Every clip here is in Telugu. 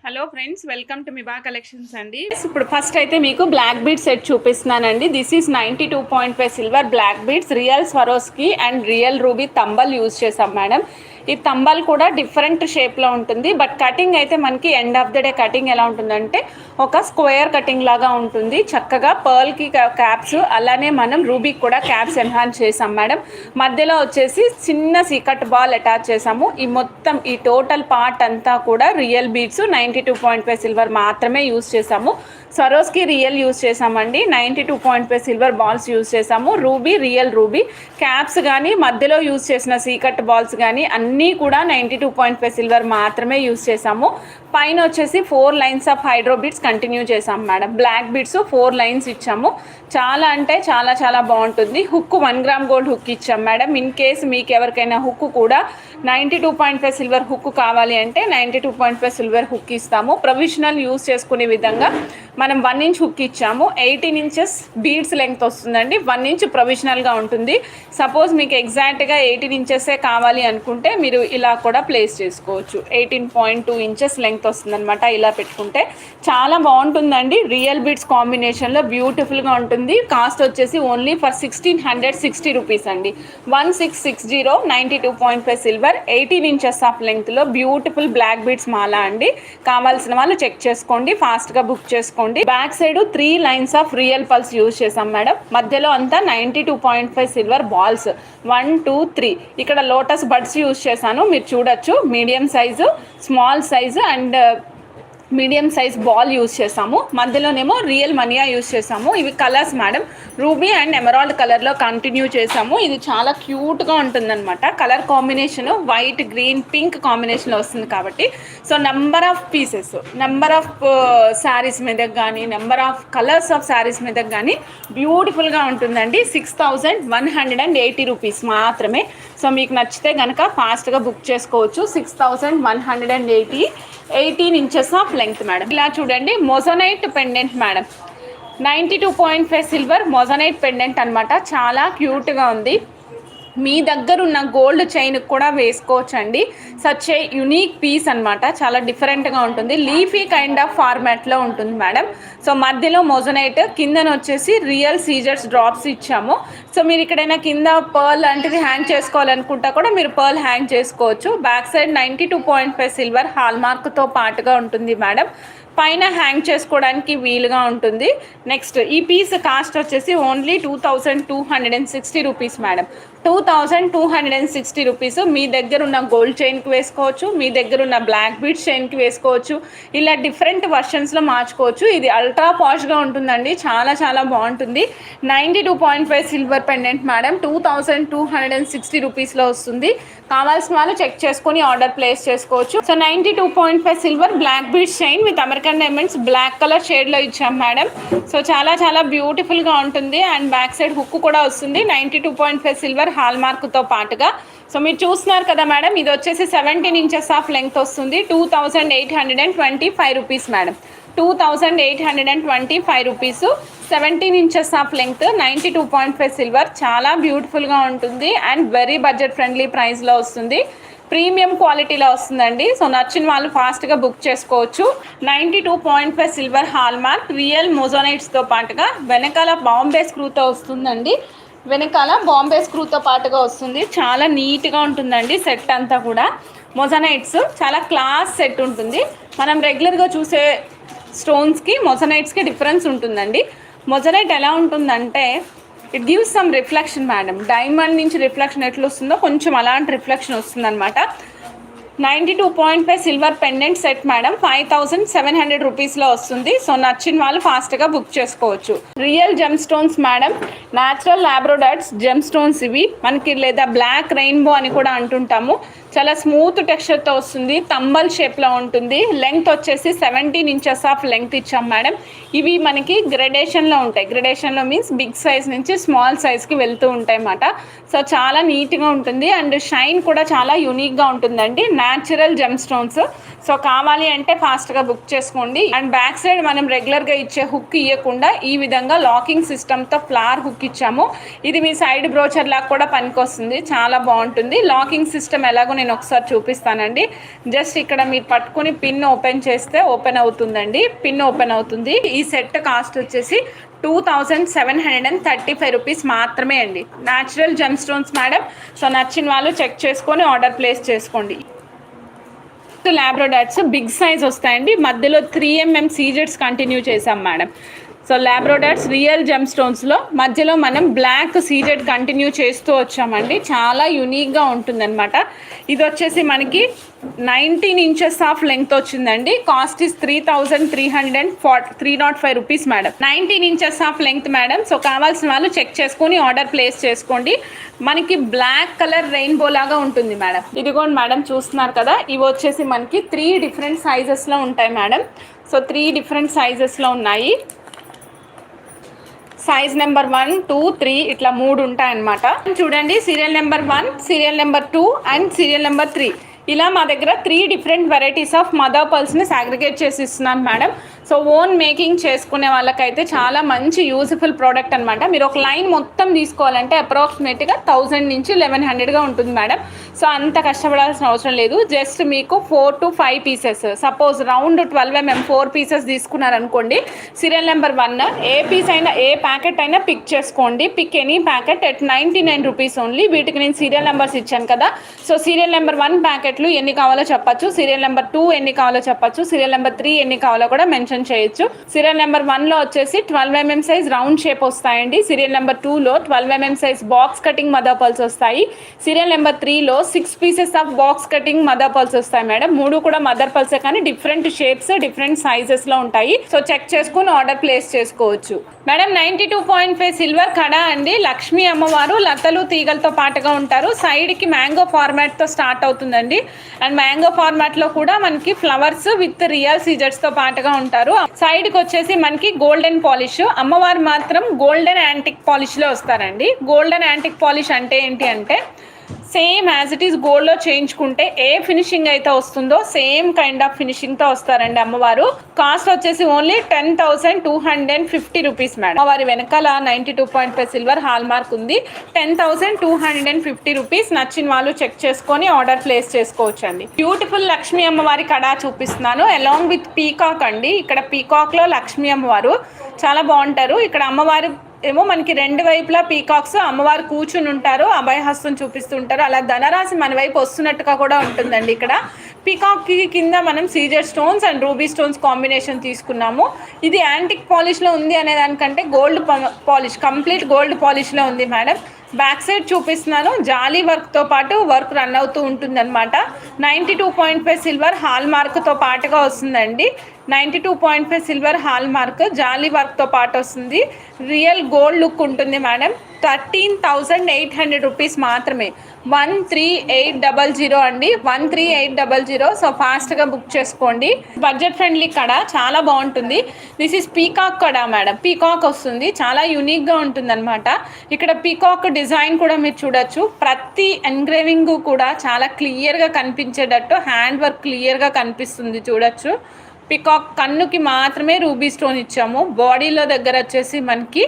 Hello friends, welcome to Miba collections అండి. ఇప్పుడు ఫస్ట్ అయితే మీకు బ్లాక్ బీడ్ సెట్ చూపిస్తున్నానండి. This is 92.5 silver black beads, real Swarovski and real ruby tumble use చేసాం మేడం. ఈ తంబల్ కూడా డిఫరెంట్ షేప్లో ఉంటుంది, బట్ కటింగ్ అయితే మనకి end of the day cutting ఎలా ఉంటుందంటే ఒక స్క్వేర్ కటింగ్ లాగా ఉంటుంది. చక్కగా పర్ల్కి క్యాప్స్, అలానే మనం రూబీకి కూడా క్యాప్స్ ఎన్హాన్స్ చేసాం మేడం. మధ్యలో వచ్చేసి చిన్న సీకట్ బాల్ అటాచ్ చేసాము. ఈ మొత్తం ఈ టోటల్ పార్ట్ అంతా కూడా రియల్ బీడ్స్ 92.5 సిల్వర్ మాత్రమే యూజ్ చేసాము. సరోస్కి రియల్ యూజ్ చేసామండి. 92.5 సిల్వర్ బాల్స్ యూజ్ చేసాము. రూబీ రియల్ రూబీ క్యాప్స్ కానీ మధ్యలో యూజ్ చేసిన సీకట్ బాల్స్ కానీ అన్నీ కూడా 92.5 సిల్వర్ మాత్రమే యూజ్ చేసాము. పైన వచ్చేసి 4 lines of hydro beads continue చేసాం మేడం. బ్లాక్ బీడ్స్ 4 లైన్స్ ఇచ్చాము. చాలా అంటే చాలా చాలా బాగుంటుంది. హుక్ 1 గ్రామ్ గోల్డ్ హుక్ ఇచ్చాం మేడం. ఇన్ కేస్ మీకు ఎవరికైనా హుక్ కూడా 92.5 సిల్వర్ హుక్ కావాలి అంటే 92.5 సిల్వర్ హుక్ ఇస్తాము. ప్రొవిజనల్ యూజ్ చేసుకునే విధంగా మనం 1 ఇంచ్ హుక్ ఇచ్చాము. 18 ఇంచెస్ బీడ్స్ లెంగ్త్ వస్తుందండి. 1 ఇంచ్ ప్రొవిజనల్గా ఉంటుంది. సపోజ్ మీకు ఎగ్జాక్ట్గా 18 ఇంచెసే కావాలి అనుకుంటే మీరు ఇలా కూడా ప్లేస్ చేసుకోవచ్చు. 18.2 ఇంచెస్ లెంగ్త్ వస్తుందన్నమాట. ఇలా పెట్టుకుంటే చాలా బాగుంటుందండి. రియల్ బీడ్స్ కాంబినేషన్లో బ్యూటిఫుల్గా ఉంటుంది. కాస్ట్ వచ్చేసి ఓన్లీ ఫర్ 1660 రూపీస్ అండి. 1660 92.5 సిల్వర్ 18 ఇంచెస్ ఆఫ్ లెంగ్త్లో బ్యూటిఫుల్ బ్లాక్ బీడ్స్ మాలా అండి. కావాల్సిన వాళ్ళు చెక్ చేసుకోండి, ఫాస్ట్గా బుక్ చేసుకోండి. Back side 3 lines of real pearls use చేసాం మేడం. మధ్యలో అంతా 92.5 సిల్వర్ బాల్స్ 1 2 3. ఇక్కడ లోటస్ బడ్స్ యూజ్ చేశాను, మీరు చూడొచ్చు. Medium size, small size and medium size ball use చేసాము. మధ్యలోనేమో రియల్ మనియా యూజ్ చేసాము. ఇవి colours madam. Ruby and emerald కలర్లో కంటిన్యూ చేసాము. ఇది చాలా క్యూట్గా ఉంటుందన్నమాట. Colour combination white, green, pink కాంబినేషన్లో వస్తుంది కాబట్టి so number of pieces, number of saris మీద కానీ, number of colours of saris మీద కానీ బ్యూటిఫుల్గా ఉంటుందండి. 6180 రూపీస్ మాత్రమే. సో మీకు నచ్చితే కనుక ఫాస్ట్గా బుక్ చేసుకోవచ్చు. 6180, 18 ఇంచెస్ ఆఫ్ లెంగ్త్ మేడం. ఇలా చూడండి, moissanite pendant madam. 92.5 silver moissanite pendant అనమాట. చాలా క్యూట్గా ఉంది. మీ దగ్గర ఉన్న గోల్డ్ చైన్ కూడా వేసుకోవచ్చండి. సచ్ ఏ యునీక్ పీస్ అనమాట. చాలా డిఫరెంట్గా ఉంటుంది. లీఫీ కైండ్ ఆఫ్ ఫార్మాట్లో ఉంటుంది మేడం. సో మధ్యలో మొజనైట్, కిందన వచ్చేసి రియల్ సీజర్స్ డ్రాప్స్ ఇచ్చాము. సో మీరు ఇక్కడైనా కింద పర్ల్ లాంటిది హ్యాంగ్ చేసుకోవాలనుకుంటా కూడా మీరు పర్ల్ హ్యాంగ్ చేసుకోవచ్చు. బ్యాక్ సైడ్ 92.5 సిల్వర్ హాల్ మార్క్తో పాటుగా ఉంటుంది మేడం. పైన హ్యాంగ్ చేసుకోవడానికి వీలుగా ఉంటుంది. నెక్స్ట్ ఈ పీస్ కాస్ట్ వచ్చేసి ఓన్లీ 2260 రూపీస్ మేడం. 2260 రూపీస్. మీ దగ్గర ఉన్న గోల్డ్ చైన్కి వేసుకోవచ్చు, మీ దగ్గర ఉన్న బ్లాక్ బీడ్స్ చైన్కి వేసుకోవచ్చు. ఇలా డిఫరెంట్ వర్షన్స్లో మార్చుకోవచ్చు. ఇది అల్ట్రా పాష్గా ఉంటుందండి. చాలా చాలా బాగుంటుంది. 92.5 సిల్వర్ పెండెంట్ మేడం. 2260 రూపీస్లో వస్తుంది. కావాల్సిన వాళ్ళు చెక్ చేసుకొని ఆర్డర్ ప్లేస్ చేసుకోవచ్చు. So 92.5 silver black beads chain with American diamonds black colour షేడ్లో ఇచ్చాం మేడం. సో చాలా చాలా బ్యూటిఫుల్గా ఉంటుంది. అండ్ బ్యాక్ సైడ్ హుక్ కూడా వస్తుంది 92.5 సిల్వర్ హాల్ మార్క్తో పాటుగా. సో మీరు చూస్తున్నారు కదా మేడం, ఇది వచ్చేసి 17 ఇంచెస్ ఆఫ్ లెంగ్త్ వస్తుంది. 2825 rupees madam. 2825 rupees. 17 inches of length, 92.5 silver. చాలా బ్యూటిఫుల్గా ఉంటుంది అండ్ వెరీ బడ్జెట్ ఫ్రెండ్లీ ప్రైస్లో వస్తుంది. ప్రీమియం క్వాలిటీలో వస్తుందండి. సో నచ్చిన వాళ్ళు ఫాస్ట్గా బుక్ చేసుకోవచ్చు. 92.5 సిల్వర్ హాల్ మార్క్ రియల్ మొజోనైట్స్తో పాటుగా వెనకాల బాంబే స్క్రూతో వస్తుందండి. వెనకాల బాంబే స్క్రూతో పాటుగా వస్తుంది. చాలా నీట్గా ఉంటుందండి సెట్ అంతా కూడా. మొజనైట్స్ చాలా క్లాస్ సెట్ ఉంటుంది. మనం రెగ్యులర్గా చూసే స్టోన్స్కి మొజనైట్స్కి డిఫరెన్స్ ఉంటుందండి. మొజనైట్ ఎలా ఉంటుందంటే it gives some reflection madam. Diamond నుంచి రిఫ్లెక్షన్ ఎట్లా వస్తుందో కొంచెం అలాంటి రిఫ్లెక్షన్ వస్తుంది అనమాట. 92.5 సిల్వర్ పెండెంట్ సెట్ మేడం. 5700 రూపీస్లో వస్తుంది. సో నచ్చిన వాళ్ళు ఫాస్ట్గా బుక్ చేసుకోవచ్చు. Real gem stones madam. Natural labradorites gem stones ఇవి మనకి, లేదా బ్లాక్ రెయిన్బో అని కూడా అంటుంటాము. చాలా స్మూత్ టెక్స్చర్తో వస్తుంది. తంబల్ షేప్లో ఉంటుంది. లెంగ్త్ వచ్చేసి 17 ఇంచెస్ ఆఫ్ లెంగ్త్ ఇచ్చాం మేడం. ఇవి మనకి గ్రెడేషన్లో ఉంటాయి. గ్రెడేషన్లో మీన్స్ బిగ్ సైజ్ నుంచి స్మాల్ సైజ్కి వెళ్తూ ఉంటాయి అన్నమాట. సో చాలా నీట్గా ఉంటుంది అండ్ షైన్ కూడా చాలా యూనిక్గా ఉంటుందండి. Natural gem stones. సో కావాలి అంటే ఫాస్ట్గా బుక్ చేసుకోండి. అండ్ బ్యాక్ సైడ్ మనం రెగ్యులర్గా ఇచ్చే హుక్ ఇవ్వకుండా ఈ విధంగా లాకింగ్ సిస్టమ్తో ఫ్లవర్ హుక్ ఇచ్చాము. ఇది మీ సైడ్ బ్రోచర్ లాగా కూడా పనికొస్తుంది. చాలా బాగుంటుంది. లాకింగ్ సిస్టమ్ ఎలాగో నేను నేను ఒకసారి చూపిస్తానండి. జస్ట్ ఇక్కడ మీరు పట్టుకుని పిన్ ఓపెన్ చేస్తే ఓపెన్ అవుతుందండి, పిన్ ఓపెన్ అవుతుంది. ఈ సెట్ కాస్ట్ వచ్చేసి 2735 రూపీస్ మాత్రమే అండి. Natural gem stones madam. So నచ్చిన వాళ్ళు చెక్ చేసుకొని ఆర్డర్ ప్లేస్ చేసుకోండి. ల్యాబ్రోడాట్స్ బిగ్ సైజ్ వస్తాయండి, మధ్యలో 3mm సీజెట్స్ కంటిన్యూ చేసాం మేడం. సో ల్యాబ్రోడాట్స్ రియల్ జెమ్ స్టోన్స్లో మధ్యలో మనం బ్లాక్ సీజెడ్ కంటిన్యూ చేస్తూ వచ్చామండి. చాలా యూనిక్గా ఉంటుందన్నమాట. ఇది వచ్చేసి మనకి 19 ఇంచెస్ ఆఫ్ లెంగ్త్ వచ్చిందండి. Cost is 3,305 rupees madam. 19 inches of length madam. So కావాల్సిన వాళ్ళు చెక్ చేసుకొని ఆర్డర్ ప్లేస్ చేసుకోండి. మనకి బ్లాక్ కలర్ రెయిన్బో లాగా ఉంటుంది మేడం. ఇదిగోండి మేడం, చూస్తున్నారు కదా, ఇవి వచ్చేసి మనకి 3 డిఫరెంట్ సైజెస్లో ఉంటాయి మేడం. సో 3 డిఫరెంట్ సైజెస్లో ఉన్నాయి. సైజ్ నెంబర్ 1, 2, 3 ఇట్లా 3 ఉంటాయన్నమాట. చూడండి, serial number 1, serial number 2 and serial number 3 ఇలా మా దగ్గర 3 డిఫరెంట్ వెరైటీస్ ఆఫ్ మదర్ పర్ల్స్ని సాగ్రిగేట్ చేసి ఇస్తున్నాను మేడం. సో ఓన్ మేకింగ్ చేసుకునే వాళ్ళకైతే చాలా మంచి యూజ్ఫుల్ ప్రోడక్ట్ అనమాట. మీరు ఒక లైన్ మొత్తం తీసుకోవాలంటే అప్రాక్సిమేట్గా 1000 నుంచి 1100గా ఉంటుంది మేడం. సో అంత కష్టపడాల్సిన అవసరం లేదు. జస్ట్ మీకు 4 to 5 pieces, suppose round 12mm 4 pieces తీసుకున్నారనుకోండి, సీరియల్ నెంబర్ 1 ఏ పీస్ అయినా ఏ ప్యాకెట్ అయినా పిక్ చేసుకోండి. Pick any packet at 99 rupees only. వీటికి నేను సీరియల్ నెంబర్స్ ఇచ్చాను కదా. సో సీరియల్ నెంబర్ 1 ప్యాకెట్లు ఎన్ని కావాలో చెప్పచ్చు, సీరియల్ నెంబర్ 2 ఎన్ని కావాలో చెప్పచ్చు, సీరియల్ నెంబర్ 3 ఎన్ని కావాలో కూడా మెన్షన్ చేయొచ్చు. సీరియల్ నెంబర్ 1లో వచ్చేసి 12mm సైజ్ రౌండ్ షేప్ వస్తాయండి. సీరియల్ నెంబర్ 2లో 12mm size box cutting mother pearls వస్తాయి. సీరియల్ నెంబర్ 3లో 6 pieces of box cutting mother pearls వస్తాయి మేడం. 3 కూడా మదర్ పర్ల్సే కానీ డిఫరెంట్ షేప్స్ డిఫరెంట్ సైజెస్ లో ఉంటాయి. సో చెక్ చేసుకుని ఆర్డర్ ప్లేస్ చేసుకోవచ్చు మేడం. 92.5 సిల్వర్ కడా అండి. లక్ష్మీ అమ్మవారు లతలు తీగలతో పాటుగా ఉంటారు. సైడ్ కి మ్యాంగో ఫార్మాట్ తో స్టార్ట్ అవుతుందండి. అండ్ మ్యాంగో ఫార్మాట్ లో కూడా మనకి ఫ్లవర్స్ విత్ రియల్ సీజర్స్ తో పాటుగా ఉంటారు. సైడ్ కి వచ్చేసి మనకి గోల్డెన్ పాలిష్. అమ్మవారు మాత్రం గోల్డెన్ యాంటిక్ పాలిష్ లో వస్తారండి. గోల్డెన్ యాంటిక్ పాలిష్ అంటే ఏంటి అంటే సేమ్ యాజ్ ఇట్ ఈస్ గోల్డ్లో చేయించుకుంటే ఏ ఫినిషింగ్ అయితే వస్తుందో సేమ్ కైండ్ ఆఫ్ ఫినిషింగ్తో వస్తారండి అమ్మవారు. కాస్ట్ వచ్చేసి ఓన్లీ 10,250 రూపీస్ మేడం. అమ్మవారి వెనకాల 92.5 సిల్వర్ హాల్ మార్క్ ఉంది. 10,250 రూపీస్. నచ్చిన వాళ్ళు చెక్ చేసుకొని ఆర్డర్ ప్లేస్ చేసుకోవచ్చండి. బ్యూటిఫుల్ లక్ష్మీ అమ్మవారి కడా చూపిస్తున్నాను అలాంగ్ విత్ పీకాక్ అండి. ఇక్కడ పీకాక్లో లక్ష్మీ అమ్మవారు చాలా బాగుంటారు. ఇక్కడ అమ్మవారు ఏమో మనకి 2 వైపులా పీకాక్స్, అమ్మవారు కూర్చుని ఉంటారు, అభయహస్తం చూపిస్తుంటారు. అలా ధనరాశి మన వైపు వస్తున్నట్టుగా కూడా ఉంటుందండి. ఇక్కడ పీకాక్ కింద మనం సీజర్ stones and ruby stones combination తీసుకున్నాము. ఇది యాంటిక్ పాలిష్లో ఉంది అనే దానికంటే గోల్డ్ పాలిష్, కంప్లీట్ గోల్డ్ పాలిష్లో ఉంది మేడం. బ్యాక్ సైడ్ చూపిస్తున్నాను. జాలీ వర్క్తో పాటు వర్క్ రన్ అవుతూ ఉంటుంది అనమాట. 92.5 సిల్వర్ హాల్ మార్క్తో పాటుగా వస్తుందండి. 92.5 సిల్వర్ హాల్ మార్క్ జాలీ వర్క్తో పాటు వస్తుంది. రియల్ గోల్డ్ లుక్ ఉంటుంది మేడం. 13,800 రూపీస్ మాత్రమే. 13,800 అండి. 13,800. సో ఫాస్ట్గా బుక్ చేసుకోండి. బడ్జెట్ ఫ్రెండ్లీ కడ చాలా బాగుంటుంది. దిస్ ఈస్ పీకాక్ కడ మేడం. పీకాక్ వస్తుంది, చాలా యూనిక్గా ఉంటుంది అనమాట. ఇక్కడ పీకాక్ డిజైన్ కూడా మీరు చూడొచ్చు. ప్రతి ఎంగ్రేవింగ్ కూడా చాలా క్లియర్గా కనిపించేటట్టు హ్యాండ్ వర్క్ క్లియర్గా కనిపిస్తుంది, చూడొచ్చు. పీకాక్ కన్నుకి మాత్రమే రూబీ స్టోన్ ఇచ్చాము. బాడీలో దగ్గర వచ్చేసి మనకి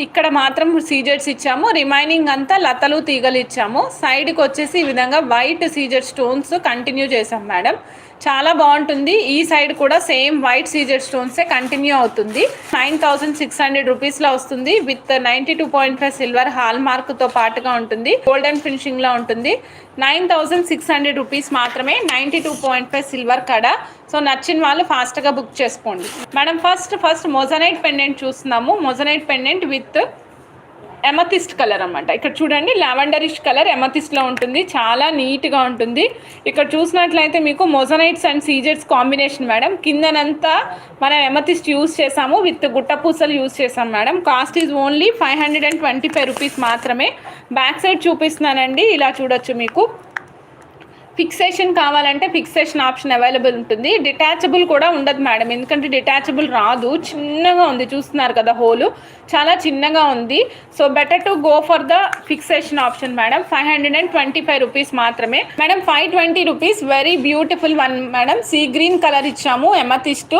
ఇక్కడ మాత్రం సీజర్స్ ఇచ్చాము. రిమైనింగ్ అంతా లతలు తీగలు ఇచ్చాము. సైడ్కి వచ్చేసి ఈ విధంగా వైట్ సీజర్ స్టోన్స్ కంటిన్యూ చేసాం మేడం. చాలా బాగుంటుంది. ఈ సైడ్ కూడా సేమ్ వైట్ సీజర్ స్టోన్సే కంటిన్యూ అవుతుంది. 9,600 రూపీస్లో వస్తుంది. విత్ 92.5 సిల్వర్ హాల్ మార్క్తో పాటుగా ఉంటుంది. గోల్డెన్ ఫినిషింగ్లో ఉంటుంది. 9,600 రూపీస్ మాత్రమే. 92.5 సిల్వర్ కడ. సో నచ్చిన వాళ్ళు ఫాస్ట్గా బుక్ చేసుకోండి మేడం. ఫస్ట్ మొజనైట్ పెండెంట్ చూస్తున్నాము. మొజనైట్ పెండెంట్ విత్ ఎమథిస్ట్ కలర్ అన్నమాట. ఇక్కడ చూడండి, లావెండరిష్ కలర్ ఎమథిస్ట్లో ఉంటుంది. చాలా నీట్గా ఉంటుంది. ఇక్కడ చూసినట్లయితే మీకు మొజనైట్స్ అండ్ సీజర్స్ కాంబినేషన్ మేడం. కిందనంతా మనం ఎమథిస్ట్ యూజ్ చేసాము, విత్ గుట్టపూసలు యూజ్ చేసాం madam. Cost is only 525 rupees మాత్రమే. బ్యాక్ సైడ్ చూపిస్తున్నానండి, ఇలా చూడొచ్చు. మీకు ఫిక్సేషన్ కావాలంటే ఫిక్సేషన్ ఆప్షన్ అవైలబుల్ ఉంటుంది. డిటాచబుల్ కూడా ఉండదు మేడం, ఎందుకంటే డిటాచబుల్ రాదు. చిన్నగా ఉంది, చూస్తున్నారు కదా, హోలు చాలా చిన్నగా ఉంది. So better to go for the fixation option madam. 525 rupees మాత్రమే madam. 520 rupees. Very beautiful one madam. Sea green colour ఇచ్చాము. ఎమథిస్ట్,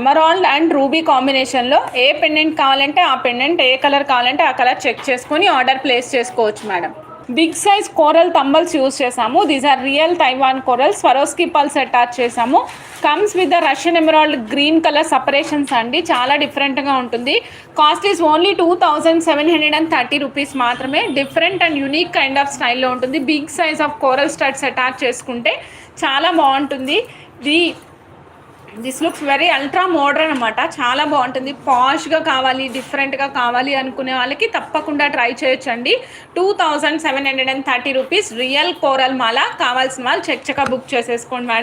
ఎమరాల్డ్ అండ్ రూబీ కాంబినేషన్లో. ఏ పెండెంట్ కావాలంటే ఆ పెండెంట్, ఏ కలర్ కావాలంటే ఆ కలర్ చెక్ చేసుకొని ఆర్డర్ ప్లేస్ చేసుకోవచ్చు madam. Big size coral tumbles use చేసాము. These are real Taiwan coral Swarovski pearls attach చేసాము. Comes with the Russian emerald green colour separations అండి, చాలా డిఫరెంట్గా ఉంటుంది. కాస్ట్ ఈస్ ఓన్లీ 2730 రూపీస్ మాత్రమే. Different and unique kind of స్టైల్లో ఉంటుంది. Big size of coral studs attach చేసుకుంటే చాలా బాగుంటుంది. This looks very ultra modern అనమాట, చాలా బాగుంటుంది. పాష్గా కావాలి, డిఫరెంట్గా కావాలి అనుకునే వాళ్ళకి తప్పకుండా ట్రై చేయొచ్చండి. 2730 రూపీస్ రియల్ కోరల్ మాల. కావాల్సిన వాళ్ళు చెక్ బుక్ చేసేసుకోండి మేడం.